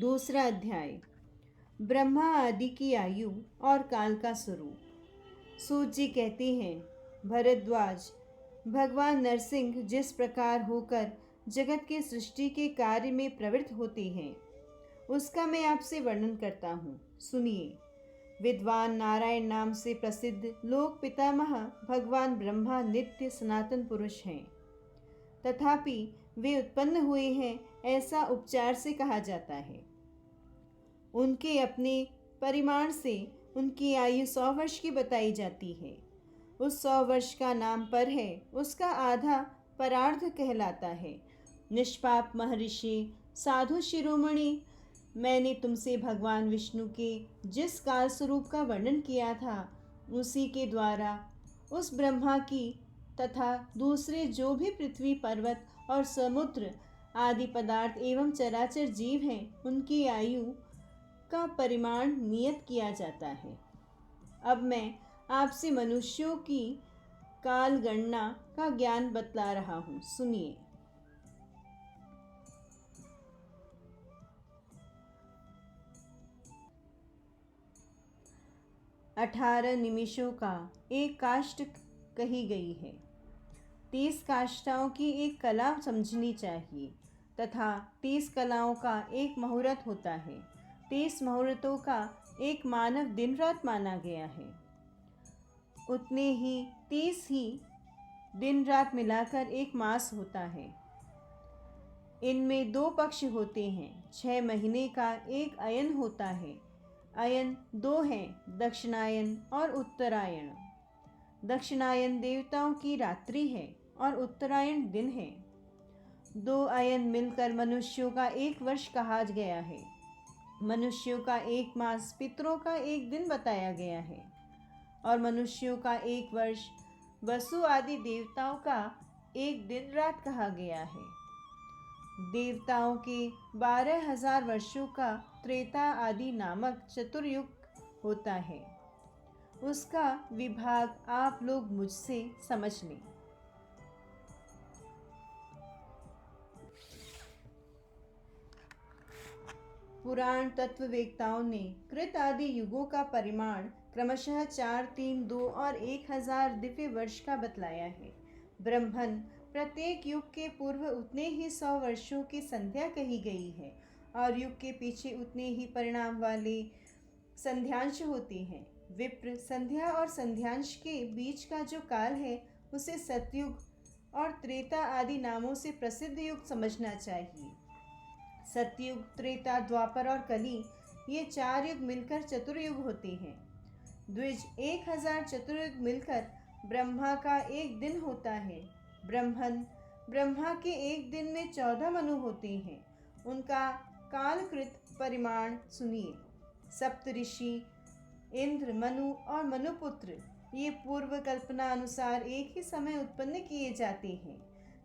दूसरा अध्याय। ब्रह्मा आदि की आयु और काल का स्वरूप। सूत जी कहते हैं, भरद्वाज, भगवान नरसिंह जिस प्रकार होकर जगत के सृष्टि के कार्य में प्रवृत्त होते हैं, उसका मैं आपसे वर्णन करता हूँ, सुनिए। विद्वान नारायण नाम से प्रसिद्ध लोक पितामह भगवान ब्रह्मा नित्य सनातन पुरुष हैं। तथापि वे उत्पन्न हुए हैं ऐसा उपचार से कहा जाता है। उनके अपने परिमाण से उनकी आयु 100 वर्ष की बताई जाती है। उस 100 वर्ष का नाम पर है, उसका आधा परार्ध कहलाता है। निष्पाप महर्षि साधु शिरोमणि, मैंने तुमसे भगवान विष्णु के जिस काल स्वरूप का वर्णन किया था, उसी के द्वारा उस ब्रह्मा की तथा दूसरे जो भी पृथ्वी पर्वत और समुद्र आदि पदार्थ एवं चराचर जीव हैं, उनकी आयु का परिमाण नियत किया जाता है। अब मैं आपसे मनुष्यों की काल गणना का ज्ञान बतला रहा हूँ, सुनिए। अठारह निमिषों का एक काष्ठ कही गई है। 30 काष्ठाओं की एक कला समझनी चाहिए तथा 30 कलाओं का एक मुहूर्त होता है। 30 मुहूर्तों का एक मानव दिन रात माना गया है। उतने ही 30 ही दिन रात मिलाकर एक मास होता है। इनमें 2 पक्ष होते हैं। 6 महीने का एक अयन होता है। अयन 2 हैं, दक्षिणायन और उत्तरायण। दक्षिणायन देवताओं की रात्रि है और उत्तरायण दिन है। 2 अयन मिलकर मनुष्यों का 1 वर्ष कहा गया है। मनुष्यों का 1 मास पितरों का 1 दिन बताया गया है और मनुष्यों का 1 वर्ष वसु आदि देवताओं का 1 दिन रात कहा गया है। देवताओं के 12,000 वर्षों का त्रेता आदि नामक चतुर्युग होता है। उसका विभाग आप लोग मुझसे समझ लें। पुराण तत्ववेत्ताओं ने कृत आदि युगों का परिमाण क्रमशः 4, 3, 2 और 1000 दिव्य वर्ष का बतलाया है। ब्रह्मन प्रत्येक युग के पूर्व उतने ही 100 वर्षों की संध्या कही गई है और युग के पीछे उतने ही परिणाम वाले संध्यांश होते हैं। विप्र संध्या और संध्यांश के बीच का जो काल है, उसे सतयुग और त्रेता आदि नामों से प्रसिद्ध युग समझना चाहिए। सतयुग, त्रेता, द्वापर और कली, ये 4 युग मिलकर चतुर्युग होते हैं। द्विज 1000 चतुर्युग मिलकर ब्रह्मा का 1 दिन होता है। ब्रह्मा के 1 दिन में 14 मनु होते हैं। उनका कालकृत परिमाण सुनिए। सप्तऋषि इंद्र, मनु और मनुपुत्र, ये पूर्व कल्पना अनुसार एक ही समय उत्पन्न किए जाते हैं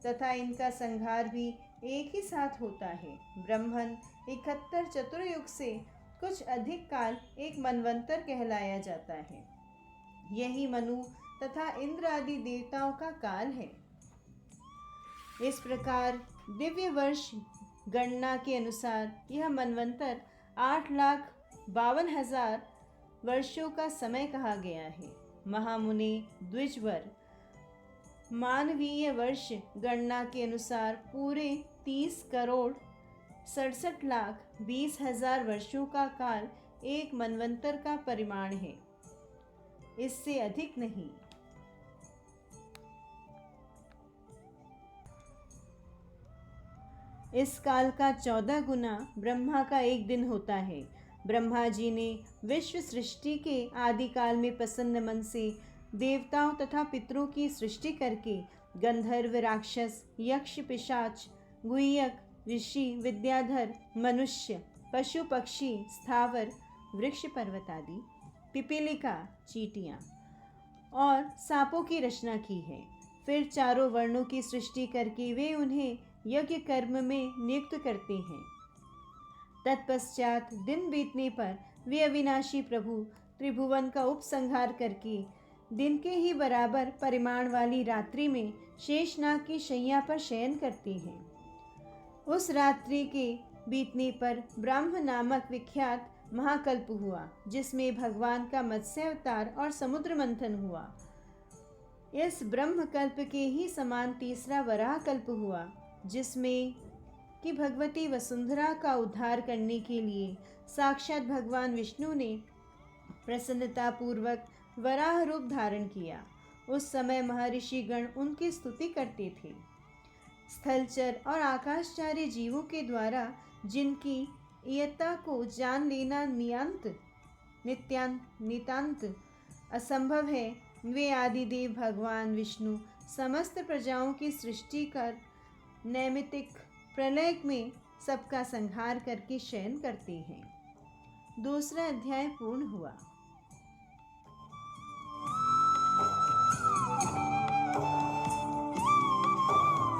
तथा इनका संहार भी एक ही साथ होता है। ब्रह्मन 71 चतुर्युग से कुछ अधिक काल एक मनवंतर कहलाया जाता है। यही मनु तथा इंद्र आदि देवताओं का काल है। इस प्रकार दिव्य वर्ष गणना के अनुसार यह मनवंतर 8,52,000 वर्षों का समय कहा गया है। महामुनि द्विजवर मानवीय वर्ष गणना के अनुसार पूरे 30,67,20,000 वर्षों का काल एक मनवंतर का परिमाण है, इससे अधिक नहीं। इस काल का 14 गुना ब्रह्मा का 1 दिन होता है। ब्रह्मा जी ने विश्व सृष्टि के आदिकाल में प्रसन्न मन से देवताओं तथा पितरों की सृष्टि करके गंधर्व, राक्षस, यक्ष, पिशाच, गुह्यक, ऋषि, विद्याधर, मनुष्य, पशु, पक्षी, स्थावर, वृक्ष, पर्वत आदि, पिपीलिका, चींटियाँ और सांपों की रचना की है। फिर चारों वर्णों की सृष्टि करके वे उन्हें यज्ञ कर्म में नियुक्त करते हैं। तत्पश्चात दिन बीतने पर वे अविनाशी प्रभु त्रिभुवन का उपसंहार करके दिन के ही बराबर परिमाण वाली रात्रि में शेषनाग की शैया पर शयन करते हैं। उस रात्रि के बीतने पर ब्रह्म नामक विख्यात महाकल्प हुआ, जिसमें भगवान का मत्स्य अवतार और समुद्र मंथन हुआ। इस ब्रह्मकल्प के ही समान तीसरा वराह कल्प हुआ, जिसमें कि भगवती वसुंधरा का उद्धार करने के लिए साक्षात भगवान विष्णु ने प्रसन्नता पूर्वक वराह रूप धारण किया। उस समय महर्षि गण उनकी स्तुति करते थे। स्थलचर और आकाशचारी जीवों के द्वारा जिनकी इयत्ता को जान लेना नितांत असंभव है, वे आदिदेव भगवान विष्णु समस्त प्रजाओं की सृष्टि कर नैमित्तिक प्रलय में सबका संहार करके शयन करते हैं। दूसरा अध्याय पूर्ण हुआ।